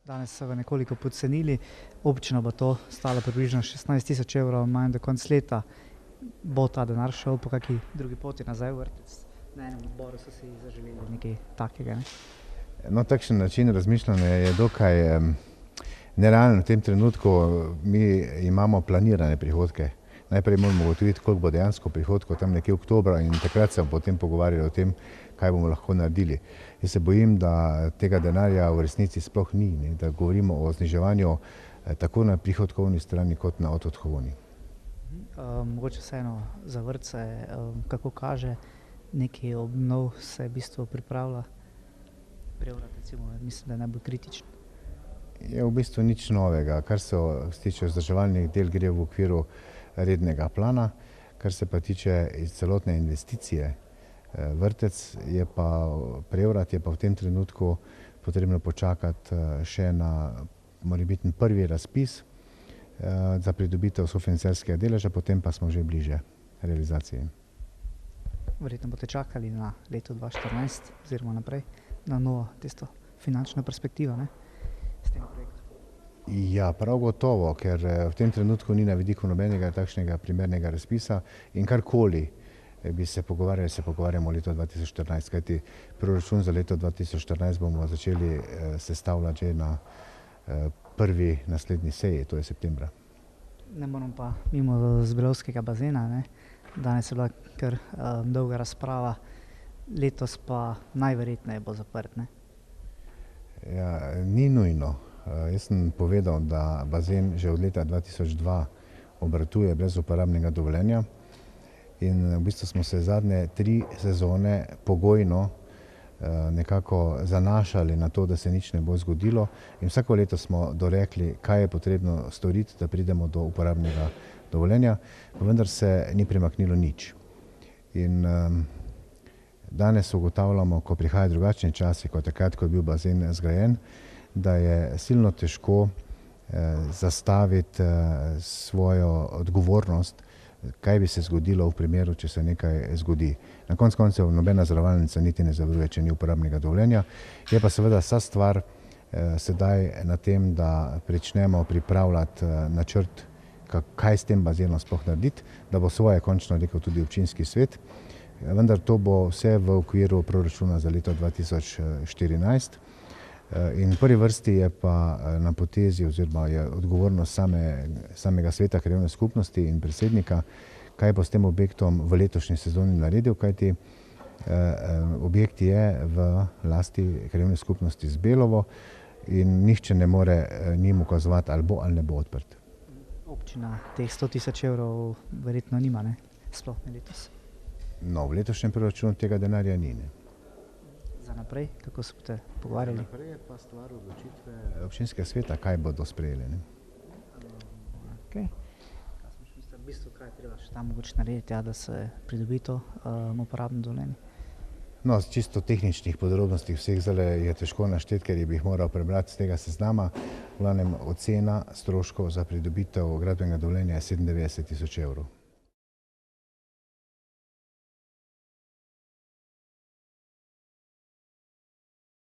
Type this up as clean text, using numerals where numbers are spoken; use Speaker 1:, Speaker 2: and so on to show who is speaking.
Speaker 1: Danes so ga nekoliko podcenili, občina bo to stalo približno 16 000 evrov manj do konca leta. Bo ta denar šel po kakšni drugi poti nazaj v vrtec? Na enem odboru so si zaželeli nekaj takega, ne?
Speaker 2: No, takšen način razmišljanja je dokaj nerealen v tem trenutku. Mi imamo planirane prihodke. Najprej moramo ugotoviti, koliko bo dejansko prihodkov tam nekje oktobra in takrat se bomo potem pogovarjali o tem, kaj bomo lahko naredili. Jaz se bojim, da tega denarja v resnici sploh ni, ne? Da govorimo o zniževanju tako na prihodkovni strani kot na odhodkovni.
Speaker 1: Mogoče vseeno za vrtce, kako kaže, nekaj obnov se v bistvu pripravlja. Prevrata, recimo, mislim, da je najbolj kritičen.
Speaker 2: Je v bistvu nič novega. Kar se tiče vzdrževalnih del, gre v okviru rednega plana. Kar se pa tiče celotne investicije vrtec, je pa prevrat, je pa v tem trenutku potrebno počakati še na morebitni prvi razpis za pridobitev sofinancirskega deleža, potem pa smo že bliže realizaciji.
Speaker 1: Verjetno boste čakali na leto 2014 oziroma naprej, na novo tisto finančno perspektivo, ne? S tem projektom.
Speaker 2: Ja, prav gotovo, ker v tem trenutku ni na vidiku nobenega takšnega primernega razpisa in karkoli bi se pogovarjamo o letu 2014, kajti proračun za leto 2014 bomo začeli sestavljati že na prvi naslednji seji, to je septembra.
Speaker 1: Ne morem pa mimo Zbelovskega bazena, ne? Danes je bila kar dolga razprava, letos pa najverjetneje bo zaprt, ne?
Speaker 2: Ja, ni nujno. Jaz sem povedal, da bazen že od leta 2002 obratuje brez uporabnega dovoljenja in v bistvu smo se zadnje 3 sezone pogojno nekako zanašali na to, da se nič ne bo zgodilo in vsako leto smo dorekli, kaj je potrebno storiti, da pridemo do uporabnega dovoljenja, pa vendar se ni premaknilo nič. In danes ugotavljamo, ko prihajajo drugačni časi, kot takrat, ko je bil bazen zgrajen, da je silno težko zastaviti svojo odgovornost, kaj bi se zgodilo v primeru, če se nekaj zgodi. Na koncu koncev nobena zavarovalnica niti ne zavaruje, če ni uporabnega dovoljenja. Je pa seveda vsa stvar sedaj na tem, da pričnemo pripravljati načrt, kaj s tem bazenom sploh narediti, da bo svoje končno rekel tudi občinski svet. Vendar to bo vse v okviru proračuna za leto 2014. In v prvi vrsti je pa na potezi oziroma je odgovornost samega sveta krajevne skupnosti in predsednika, kaj bo s tem objektom v letošnji sezoni naredil, kajti objekt je v lasti krajevne skupnosti Zbelovo in nihče ne more njim ukazovati, ali bo ali ne bo odprt.
Speaker 1: Občina teh 100 000 evrov verjetno nima, ne? Sploh ne letos.
Speaker 2: No, v letošnjem proračunu tega denarja ni, ne.
Speaker 1: Za naprej, kako se boste pogovarjali?
Speaker 2: Naprej je pa stvar odločitve občinskega sveta, kaj bodo sprejeli, ne.
Speaker 1: Okej. V bistvu, kaj je treba še tam mogoče narediti, da se pridobi to uporabno dovoljenje?
Speaker 2: No, z čisto tehničnih podrobnosti vseh zdajle je težko našteti, ker bi jih moral prebrati z tega seznama. V glavnem ocena stroškov za pridobitev gradbenega dovoljenja je 97 000 evrov.